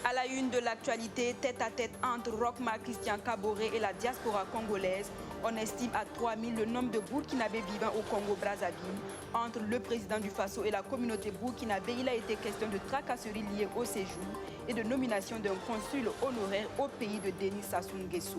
À la une de l'actualité, tête-à-tête entre Roch-Marc Christian Kaboré et la diaspora congolaise, on estime à 3000 le nombre de Burkinabés vivant au Congo-Brazzaville. Entre le président du Faso et la communauté burkinabé, il a été question de tracasseries liées au séjour et de nomination d'un consul honoraire au pays de Denis Sassou Nguesso.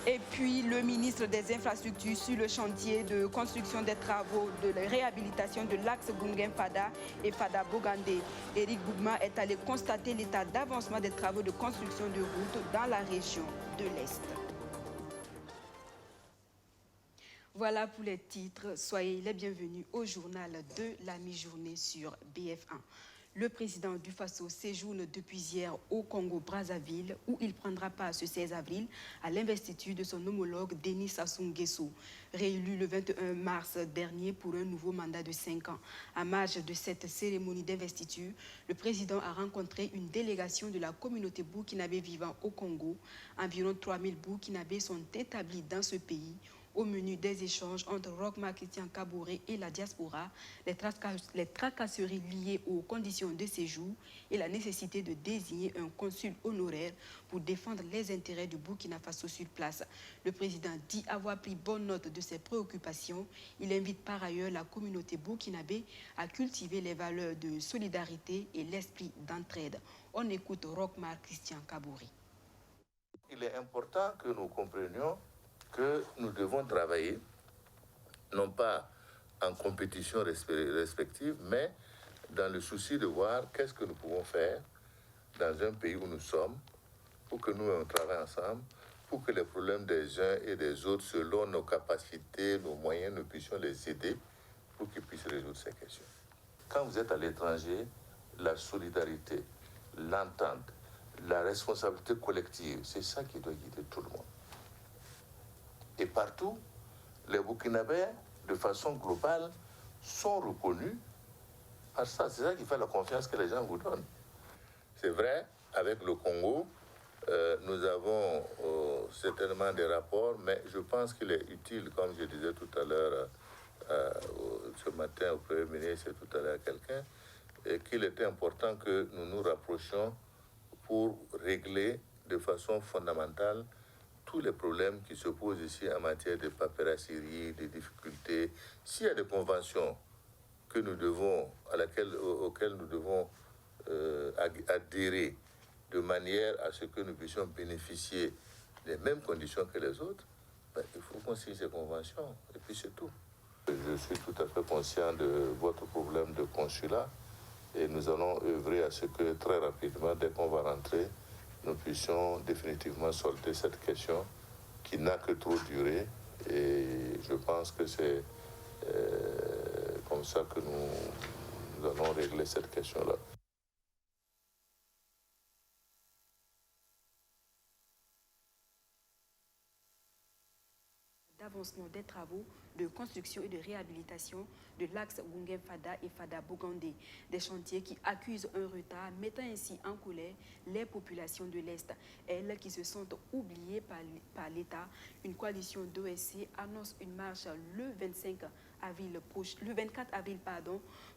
Et puis, le ministre des Infrastructures sur le chantier de construction des travaux de réhabilitation de l'axe Gunguen-Fada et Fada-Bogandé. Éric Bougma est allé constater l'état d'avancement des travaux de construction de routes dans la région de l'Est. Voilà pour les titres. Soyez les bienvenus au journal de la mi-journée sur BF1. Le président du Faso séjourne depuis hier au Congo-Brazzaville où il prendra part ce 16 avril à l'investiture de son homologue Denis Sassou Nguesso, réélu le 21 mars dernier pour un nouveau mandat de 5 ans. À marge de cette cérémonie d'investiture, le président a rencontré une délégation de la communauté burkinabé vivant au Congo. Environ 3000 Burkinabés sont établis dans ce pays. Au menu des échanges entre Roch-Marc Christian Kaboré et la diaspora, les tracasseries liées aux conditions de séjour et la nécessité de désigner un consul honoraire pour défendre les intérêts du Burkina Faso sur place. Le président dit avoir pris bonne note de ses préoccupations. Il invite par ailleurs la communauté burkinabé à cultiver les valeurs de solidarité et l'esprit d'entraide. On écoute Roch-Marc Christian Kaboré. Il est important que nous comprenions que nous devons travailler, non pas en compétition respective, mais dans le souci de voir qu'est-ce que nous pouvons faire dans un pays où nous sommes, pour que nous on travaille ensemble, pour que les problèmes des uns et des autres, selon nos capacités, nos moyens, nous puissions les aider pour qu'ils puissent résoudre ces questions. Quand vous êtes à l'étranger, la solidarité, l'entente, la responsabilité collective, c'est ça qui doit guider tout le monde. Et partout, les Burkinabés, de façon globale, sont reconnus par ça. C'est ça qui fait la confiance que les gens vous donnent. C'est vrai, avec le Congo, nous avons certainement des rapports, mais je pense qu'il est utile, comme je disais tout à l'heure, ce matin au Premier ministre et tout à l'heure à quelqu'un, qu'il était important que nous nous rapprochions pour régler de façon fondamentale tous les problèmes qui se posent ici en matière de paperasserie, de difficultés. S'il y a des conventions que nous devons, auxquelles nous devons adhérer de manière à ce que nous puissions bénéficier des mêmes conditions que les autres, ben, il faut qu'on signe ces conventions, et puis c'est tout. Je suis tout à fait conscient de votre problème de consulat, et nous allons œuvrer à ce que très rapidement, dès qu'on va rentrer, nous puissions définitivement solder cette question qui n'a que trop duré. Et je pense que c'est comme ça que nous allons régler cette question-là. D'avancement des travaux de construction et de réhabilitation de l'axe Gunguen-Fada et Fada-Bogandé. Des chantiers qui accusent un retard, mettant ainsi en colère les populations de l'Est. Elles qui se sentent oubliées par l'État. Une coalition d'OSC annonce une marche le 24 avril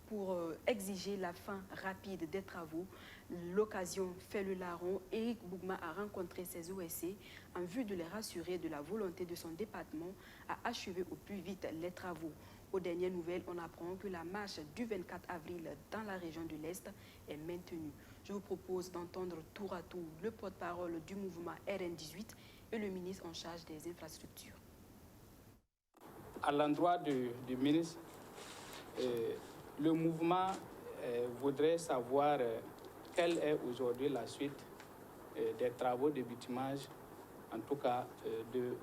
pour exiger la fin rapide des travaux. L'occasion fait le larron. Éric Bougma a rencontré ses OSC en vue de les rassurer de la volonté de son département à achever au plus vite les travaux. Aux dernières nouvelles, on apprend que la marche du 24 avril dans la région de l'Est est maintenue. Je vous propose d'entendre tour à tour le porte-parole du mouvement RN18 et le ministre en charge des infrastructures. À l'endroit du ministre, le mouvement voudrait savoir quelle est aujourd'hui la suite des travaux de bitumage, en tout cas de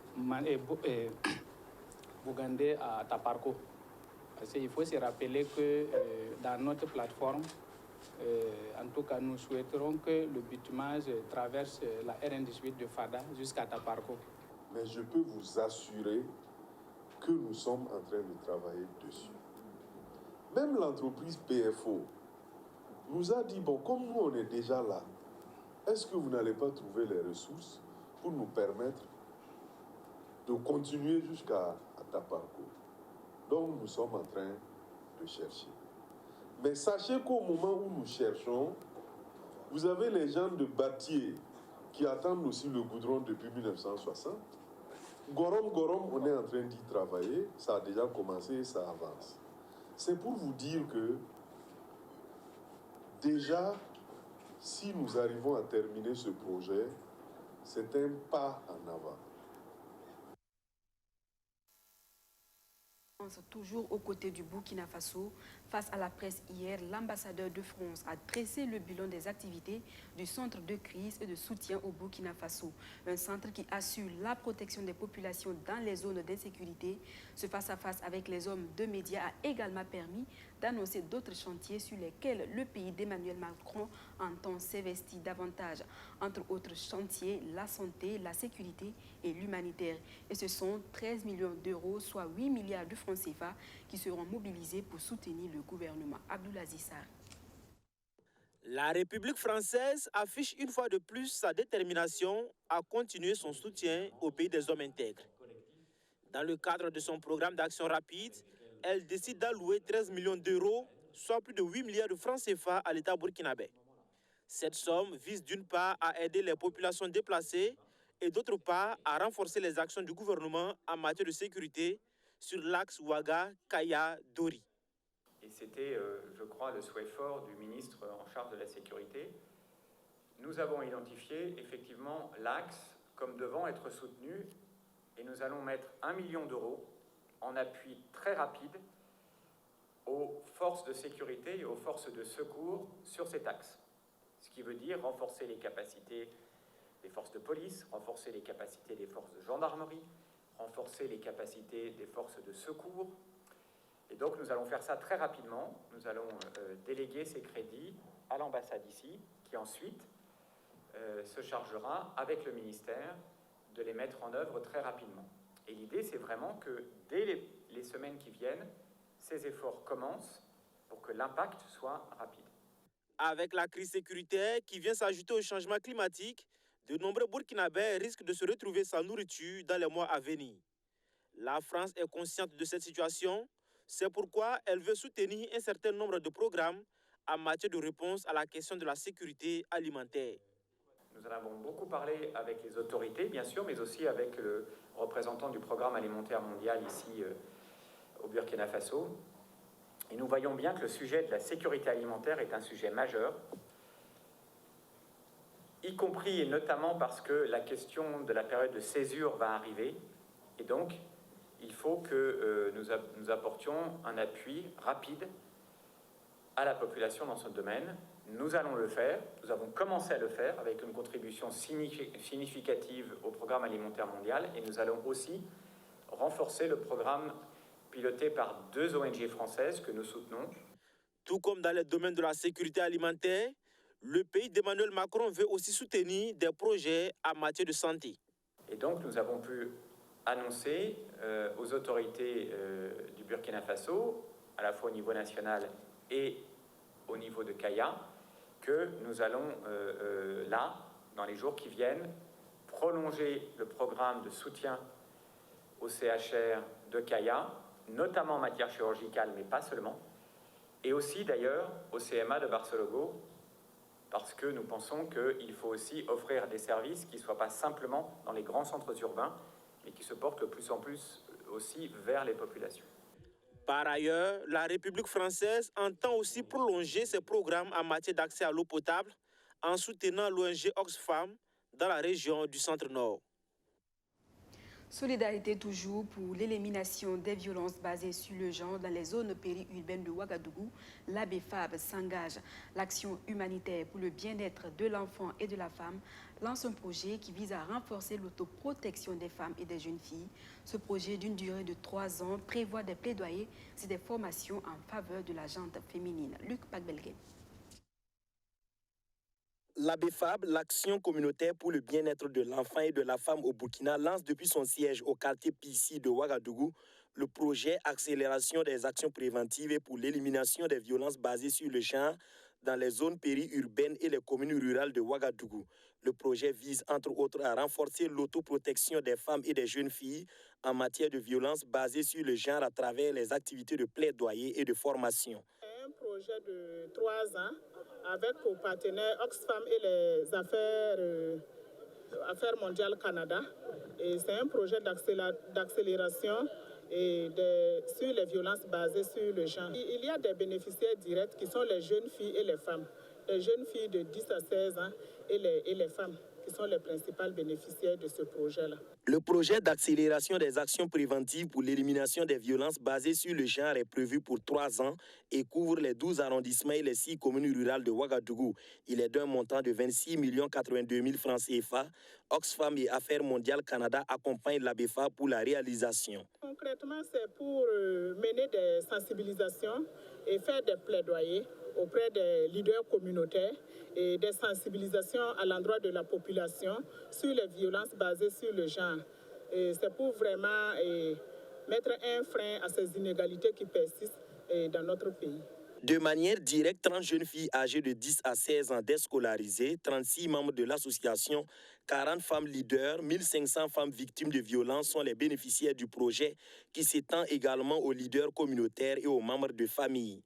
Bogandé à Taparko. Parce qu'il faut se rappeler que dans notre plateforme, en tout cas, nous souhaiterons que le bitumage traverse la RN18 de Fada jusqu'à Taparko. Mais je peux vous assurer que nous sommes en train de travailler dessus. Même l'entreprise PFO nous a dit, bon, comme nous on est déjà là, est-ce que vous n'allez pas trouver les ressources pour nous permettre de continuer jusqu'à Taparko. Donc nous sommes en train de chercher. Mais sachez qu'au moment où nous cherchons, vous avez les gens de Batié qui attendent aussi le goudron depuis 1960. Gorom, on est en train d'y travailler. Ça a déjà commencé, ça avance. C'est pour vous dire que déjà, si nous arrivons à terminer ce projet, c'est un pas en avant. Toujours aux côtés du Burkina Faso, face à la presse hier, l'ambassadeur de France a dressé le bilan des activités du centre de crise et de soutien au Burkina Faso. Un centre qui assure la protection des populations dans les zones d'insécurité. Ce face-à-face avec les hommes de médias a également permis d'annoncer d'autres chantiers sur lesquels le pays d'Emmanuel Macron entend s'investir davantage. Entre autres chantiers, la santé, la sécurité et l'humanitaire. Et ce sont 13 millions d'euros, soit 8 milliards de francs CFA, qui seront mobilisés pour soutenir le gouvernement. Abdoulaziz Sarr. La République française affiche une fois de plus sa détermination à continuer son soutien au pays des hommes intègres. Dans le cadre de son programme d'action rapide, elle décide d'allouer 13 millions d'euros, soit plus de 8 milliards de francs CFA à l'État burkinabé. Cette somme vise d'une part à aider les populations déplacées et d'autre part à renforcer les actions du gouvernement en matière de sécurité sur l'axe Ouaga-Kaya-Dori. Et c'était, je crois, le souhait fort du ministre en charge de la sécurité. Nous avons identifié effectivement l'axe comme devant être soutenu et nous allons mettre 1 million d'euros en appui très rapide aux forces de sécurité et aux forces de secours sur cet axe. Ce qui veut dire renforcer les capacités des forces de police, renforcer les capacités des forces de gendarmerie, renforcer les capacités des forces de secours. Et donc nous allons faire ça très rapidement. Nous allons déléguer ces crédits à l'ambassade ici, qui ensuite se chargera avec le ministère de les mettre en œuvre très rapidement. Et l'idée, c'est vraiment que dès les semaines qui viennent, ces efforts commencent pour que l'impact soit rapide. Avec la crise sécuritaire qui vient s'ajouter au changement climatique, de nombreux Burkinabés risquent de se retrouver sans nourriture dans les mois à venir. La France est consciente de cette situation, c'est pourquoi elle veut soutenir un certain nombre de programmes en matière de réponse à la question de la sécurité alimentaire. Nous en avons beaucoup parlé avec les autorités, bien sûr, mais aussi avec le représentant du Programme alimentaire mondial ici au Burkina Faso. Et nous voyons bien que le sujet de la sécurité alimentaire est un sujet majeur, y compris et notamment parce que la question de la période de césure va arriver. Et donc, il faut que nous apportions un appui rapide à la population dans ce domaine. Nous allons le faire, nous avons commencé à le faire avec une contribution significative au Programme alimentaire mondial et nous allons aussi renforcer le programme piloté par 2 ONG françaises que nous soutenons. Tout comme dans le domaine de la sécurité alimentaire, le pays d'Emmanuel Macron veut aussi soutenir des projets en matière de santé. Et donc nous avons pu annoncer aux autorités du Burkina Faso, à la fois au niveau national et au niveau de Kaya, que nous allons là, dans les jours qui viennent, prolonger le programme de soutien au CHR de Kaya, notamment en matière chirurgicale, mais pas seulement, et aussi d'ailleurs au CMA de Barcelogo, parce que nous pensons qu'il faut aussi offrir des services qui ne soient pas simplement dans les grands centres urbains, mais qui se portent de plus en plus aussi vers les populations. Par ailleurs, la République française entend aussi prolonger ses programmes en matière d'accès à l'eau potable en soutenant l'ONG Oxfam dans la région du Centre-Nord. Solidarité toujours pour l'élimination des violences basées sur le genre dans les zones périurbaines de Ouagadougou. L'ABFAB s'engage. L'Action humanitaire pour le bien-être de l'enfant et de la femme lance un projet qui vise à renforcer l'autoprotection des femmes et des jeunes filles. Ce projet d'une durée de 3 ans prévoit des plaidoyers et des formations en faveur de la gente féminine. Luc Pagbelguen. L'ABFAB, l'Action communautaire pour le bien-être de l'enfant et de la femme au Burkina, lance depuis son siège au quartier Pissi de Ouagadougou le projet Accélération des actions préventives et pour l'élimination des violences basées sur le genre dans les zones périurbaines et les communes rurales de Ouagadougou. Le projet vise entre autres à renforcer l'autoprotection des femmes et des jeunes filles en matière de violence basée sur le genre à travers les activités de plaidoyer et de formation. Un projet de 3 ans avec pour partenaires Oxfam et les Affaires mondiales Canada. Et c'est un projet d'accélération sur les violences basées sur le genre. Il y a des bénéficiaires directs qui sont les jeunes filles et les femmes. Les jeunes filles de 10 à 16 ans et les femmes qui sont les principales bénéficiaires de ce projet-là. Le projet d'accélération des actions préventives pour l'élimination des violences basées sur le genre est prévu pour 3 ans et couvre les 12 arrondissements et les 6 communes rurales de Ouagadougou. Il est d'un montant de 26 82 000 francs CFA. Oxfam et Affaires mondiales Canada accompagnent l'ABEFA pour la réalisation. Concrètement, c'est pour mener des sensibilisations et faire des plaidoyers auprès des leaders communautaires et des sensibilisations à l'endroit de la population sur les violences basées sur le genre. C'est pour vraiment mettre un frein à ces inégalités qui persistent dans notre pays. De manière directe, 30 jeunes filles âgées de 10 à 16 ans déscolarisées, 36 membres de l'association, 40 femmes leaders, 1500 femmes victimes de violences sont les bénéficiaires du projet qui s'étend également aux leaders communautaires et aux membres de famille.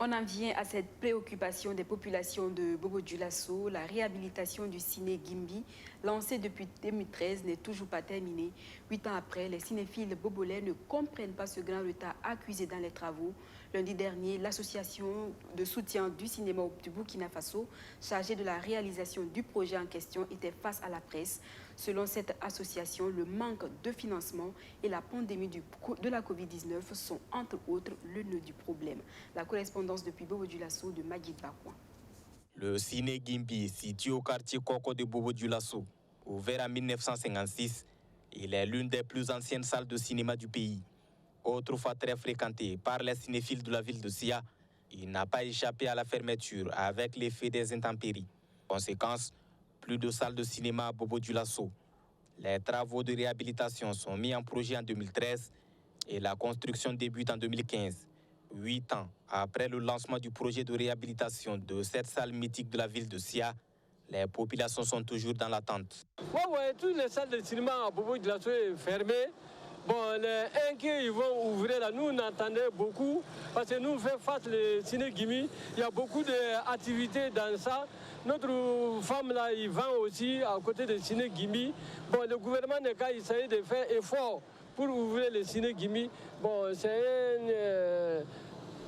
On en vient à cette préoccupation des populations de Bobo-Dioulasso. La réhabilitation du ciné Gimbi, lancée depuis 2013, n'est toujours pas terminée. 8 ans après, les cinéphiles bobolais ne comprennent pas ce grand retard accusé dans les travaux. Lundi dernier, l'association de soutien du cinéma du Burkina Faso, chargée de la réalisation du projet en question, était face à la presse. Selon cette association, le manque de financement et la pandémie de la Covid-19 sont entre autres le nœud du problème. La correspondance depuis Bobo-Dioulasso de Magid Bakouan. Le ciné Gimbi, situé au quartier Koko de Bobo-Dioulasso, ouvert en 1956, il est l'une des plus anciennes salles de cinéma du pays. Autrefois très fréquenté par les cinéphiles de la ville de Sia, il n'a pas échappé à la fermeture avec l'effet des intempéries. Conséquence, plus de salles de cinéma à Bobo-Dioulasso. Les travaux de réhabilitation sont mis en projet en 2013 et la construction débute en 2015. 8 ans après le lancement du projet de réhabilitation de cette salle mythique de la ville de Sia, les populations sont toujours dans l'attente. Toutes les salles de cinéma à Bobo-Dioulasso sont fermées. Bon, les 1 qu'ils vont ouvrir là, nous on entendait beaucoup, parce que nous on fait face au ciné Gimbi, il y a beaucoup d'activités dans ça. Notre femme là, il vend aussi à côté du ciné Gimbi. Bon, le gouvernement n'a qu'à essayer de faire effort pour ouvrir le ciné Gimbi. Bon, c'est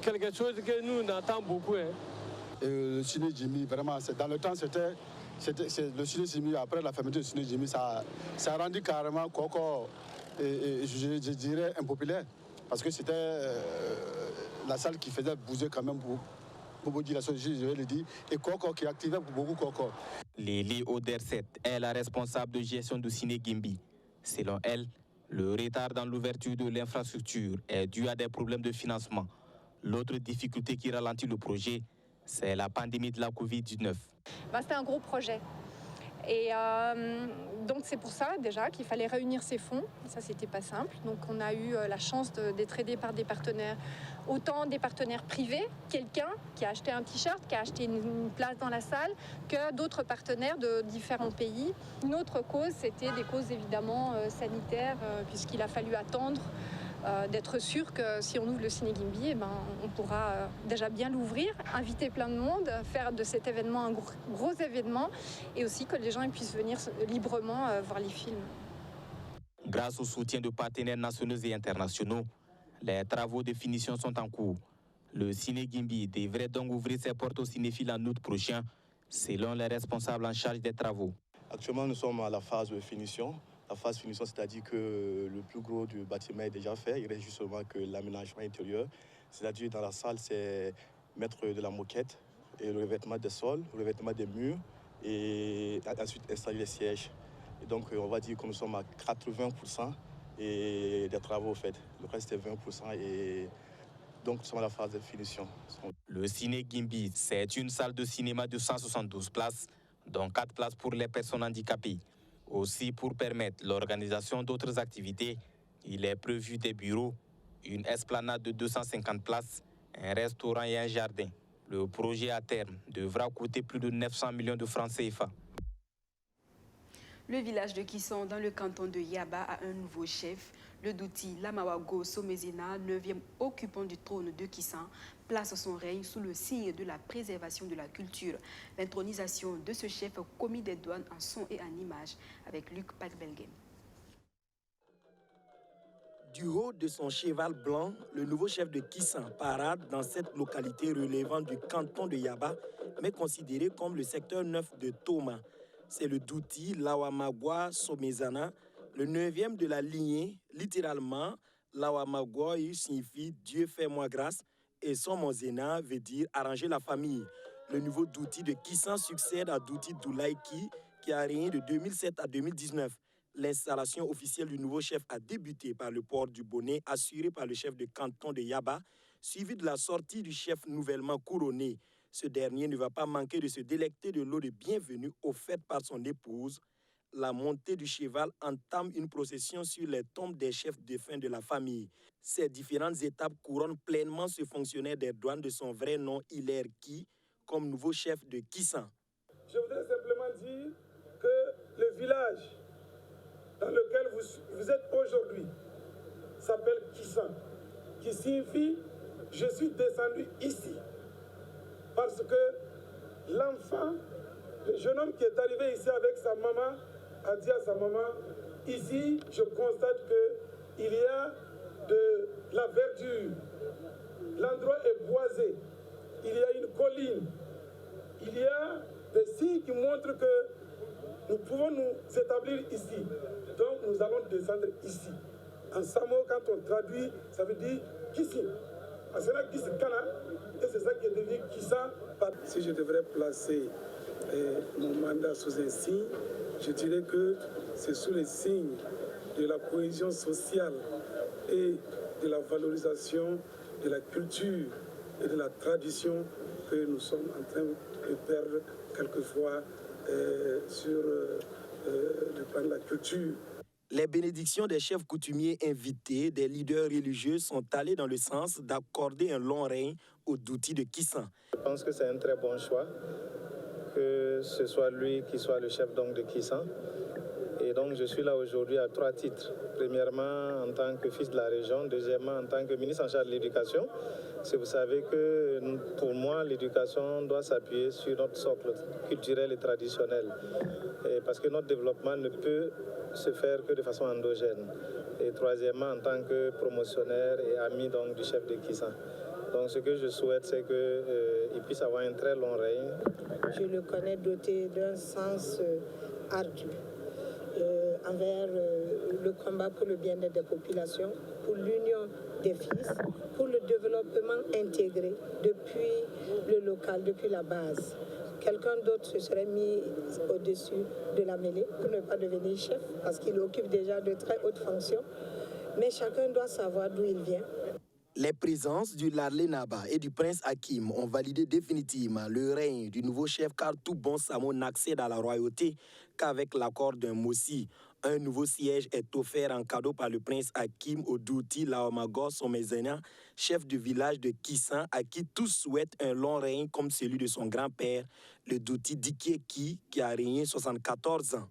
quelque chose que nous on attend beaucoup. Hein. Le ciné Gimbi, vraiment, dans le temps, c'était le ciné Gimbi, après la fermeture du ciné Gimbi, ça a rendu carrément Koko, je dirais, impopulaire. Parce que c'était la salle qui faisait bouger quand même pour Bobo-Dioulasso, je vais le dire, et Koko qui activait pour beaucoup Koko. Lili Oderset est la responsable de gestion du ciné Gimbi. Selon elle, le retard dans l'ouverture de l'infrastructure est dû à des problèmes de financement. L'autre difficulté qui ralentit le projet, c'est la pandémie de la Covid-19. C'était un gros projet. Et donc c'est pour ça déjà qu'il fallait réunir ces fonds. Ça, c'était pas simple. Donc on a eu la chance d'être aidé par des partenaires, autant des partenaires privés, quelqu'un qui a acheté un t-shirt, qui a acheté une place dans la salle, que d'autres partenaires de différents pays. Une autre cause, c'était des causes évidemment sanitaires, puisqu'il a fallu attendre d'être sûr que si on ouvre le ciné Gimbi, on pourra déjà bien l'ouvrir, inviter plein de monde, faire de cet événement un gros événement et aussi que les gens puissent venir librement voir les films. Grâce au soutien de partenaires nationaux et internationaux, les travaux de finition sont en cours. Le ciné Gimbi devrait donc ouvrir ses portes aux cinéphiles en août prochain, selon les responsables en charge des travaux. Actuellement, nous sommes à la phase de finition. La phase finition, c'est-à-dire que le plus gros du bâtiment est déjà fait. Il reste justement que l'aménagement intérieur. C'est-à-dire dans la salle, c'est mettre de la moquette et le revêtement des sols, le revêtement des murs et ensuite installer les sièges. Et donc, on va dire que nous sommes à 80% et des travaux faits. Le reste est 20% et donc nous sommes à la phase de finition. Le ciné Gimbi, c'est une salle de cinéma de 172 places, dont 4 places pour les personnes handicapées. Aussi, pour permettre l'organisation d'autres activités, il est prévu des bureaux, une esplanade de 250 places, un restaurant et un jardin. Le projet à terme devra coûter plus de 900 millions de francs CFA. Le village de Kissan, dans le canton de Yaba, a un nouveau chef. Le Douti Lamawago Somezena, 9e occupant du trône de Kissan, place son règne sous le signe de la préservation de la culture. L'intronisation de ce chef commis des douanes en son et en image avec Luc Pacbelgem. Du haut de son cheval blanc, le nouveau chef de Kissan parade dans cette localité relevant du canton de Yaba, mais considérée comme le secteur 9 de Toma. C'est le Douti Lawamagwa Somezana, le 9e de la lignée. Littéralement, Lawamagwa signifie « Dieu fais-moi grâce » et Somezana veut dire « arranger la famille ». Le nouveau Douti de Kissan succède à Douti Doulaïki qui a régné de 2007 à 2019. L'installation officielle du nouveau chef a débuté par le port du bonnet assuré par le chef de canton de Yaba, suivi de la sortie du chef nouvellement couronné. Ce dernier ne va pas manquer de se délecter de l'eau de bienvenue offerte par son épouse. La montée du cheval entame une procession sur les tombes des chefs défunts de la famille. Ces différentes étapes couronnent pleinement ce fonctionnaire des douanes de son vrai nom, Hilaire Ki, comme nouveau chef de Kissan. Je voudrais simplement dire que le village dans lequel vous êtes aujourd'hui s'appelle Kissan, qui signifie « je suis descendu ici ». Parce que l'enfant, le jeune homme qui est arrivé ici avec sa maman, a dit à sa maman, ici, je constate qu'il y a de la verdure. L'endroit est boisé. Il y a une colline. Il y a des signes qui montrent que nous pouvons nous établir ici. Donc, nous allons descendre ici. En samo, quand on traduit, ça veut dire qu'ici. C'est là qui se cana, et c'est ça qui est devenu Kissan. Si je devrais placer mon mandat sous un signe, je dirais que c'est sous les signes de la cohésion sociale et de la valorisation de la culture et de la tradition que nous sommes en train de perdre quelquefois sur le plan de la culture. Les bénédictions des chefs coutumiers invités, des leaders religieux sont allées dans le sens d'accorder un long règne au Douti de Kissan. Je pense que c'est un très bon choix, que ce soit lui qui soit le chef donc de Kissan. Et donc je suis là aujourd'hui à 3 titres. Premièrement, en tant que fils de la région. Deuxièmement, en tant que ministre en charge de l'éducation. Vous savez que pour moi, l'éducation doit s'appuyer sur notre socle culturel et traditionnel. Parce que notre développement ne peut se faire que de façon endogène. Et troisièmement, en tant que promotionnaire et ami donc, du chef de Kissan. Donc ce que je souhaite, c'est qu'il puisse avoir un très long règne. Je le connais doté d'un sens ardu envers le combat pour le bien-être des populations, pour l'union des fils, pour le développement intégré depuis le local, depuis la base. Quelqu'un d'autre se serait mis au-dessus de la mêlée pour ne pas devenir chef, parce qu'il occupe déjà de très hautes fonctions. Mais chacun doit savoir d'où il vient. Les présences du Larlé Naba et du prince Hakim ont validé définitivement le règne du nouveau chef, car tout bon Samo n'accède à la royauté qu'avec l'accord d'un Mossi. Un nouveau siège est offert en cadeau par le prince Hakim au Douti Lawamagwa Somezena, chef du village de Kissan, à qui tous souhaitent un long règne comme celui de son grand-père, le Douti Dikieki, qui a régné 74 ans.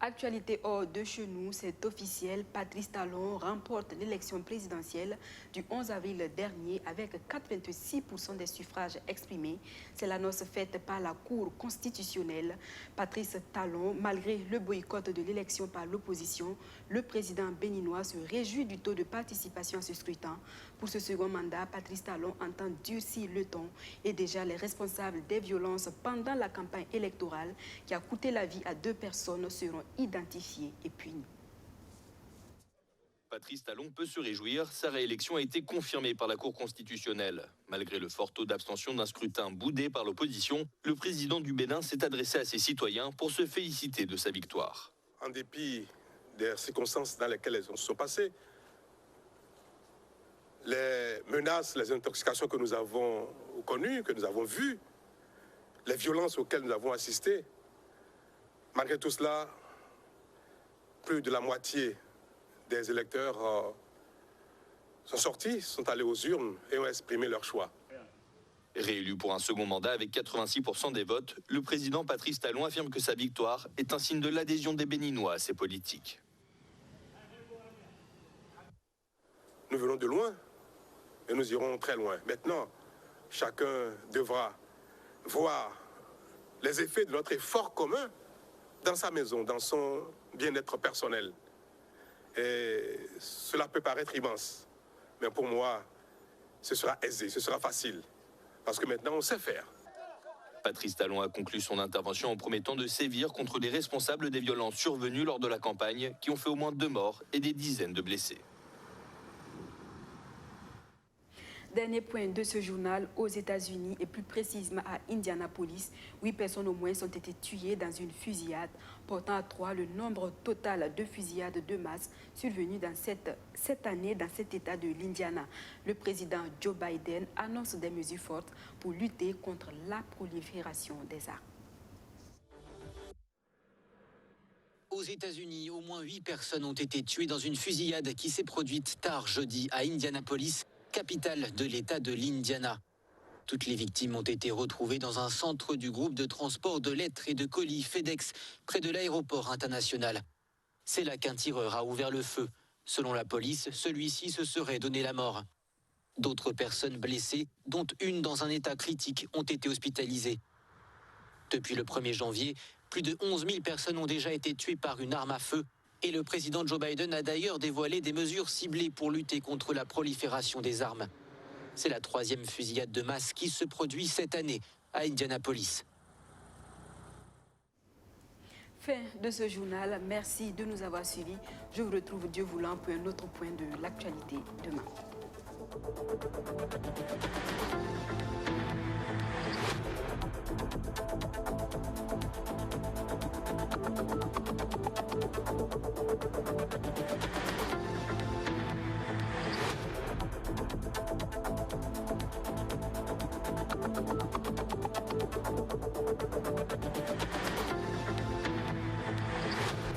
Actualité hors de chez nous, c'est officiel, Patrice Talon remporte l'élection présidentielle du 11 avril dernier avec 86% des suffrages exprimés. C'est l'annonce faite par la Cour constitutionnelle. Patrice Talon, malgré le boycott de l'élection par l'opposition, le président béninois se réjouit du taux de participation à ce scrutin. Pour ce second mandat, Patrice Talon entend durcir le ton et déjà les responsables des violences pendant la campagne électorale qui a coûté la vie à 2 personnes seront identifiés et punis. Patrice Talon peut se réjouir, sa réélection a été confirmée par la Cour constitutionnelle. Malgré le fort taux d'abstention d'un scrutin boudé par l'opposition, le président du Bénin s'est adressé à ses citoyens pour se féliciter de sa victoire. En dépit des circonstances dans lesquelles elles se sont passées, les menaces, les intoxications que nous avons connues, que nous avons vues, les violences auxquelles nous avons assisté, malgré tout cela, plus de la moitié des électeurs sont sortis, sont allés aux urnes et ont exprimé leur choix. Réélu pour un second mandat avec 86% des votes, le président Patrice Talon affirme que sa victoire est un signe de l'adhésion des Béninois à ses politiques. Nous venons de loin et nous irons très loin. Maintenant, chacun devra voir les effets de notre effort commun dans sa maison, dans son bien-être personnel. Et cela peut paraître immense, mais pour moi, ce sera aisé, ce sera facile, parce que maintenant on sait faire. Patrice Talon a conclu son intervention en promettant de sévir contre les responsables des violences survenues lors de la campagne, qui ont fait au moins 2 morts et des dizaines de blessés. Dernier point de ce journal, aux États-Unis et plus précisément à Indianapolis, 8 personnes au moins ont été tuées dans une fusillade, portant à 3 le nombre total de fusillades de masse survenues dans cette année dans cet État de l'Indiana. Le président Joe Biden annonce des mesures fortes pour lutter contre la prolifération des armes. Aux États-Unis, au moins 8 personnes ont été tuées dans une fusillade qui s'est produite tard jeudi à Indianapolis, capitale de l'État de l'Indiana. Toutes les victimes ont été retrouvées dans un centre du groupe de transport de lettres et de colis FedEx, près de l'aéroport international. C'est là qu'un tireur a ouvert le feu. Selon la police, celui-ci se serait donné la mort. D'autres personnes blessées, dont une dans un état critique, ont été hospitalisées. Depuis le 1er janvier, plus de 11 000 personnes ont déjà été tuées par une arme à feu. Et le président Joe Biden a d'ailleurs dévoilé des mesures ciblées pour lutter contre la prolifération des armes. C'est la 3e fusillade de masse qui se produit cette année à Indianapolis. Fin de ce journal. Merci de nous avoir suivis. Je vous retrouve, Dieu voulant, pour un autre point de l'actualité demain.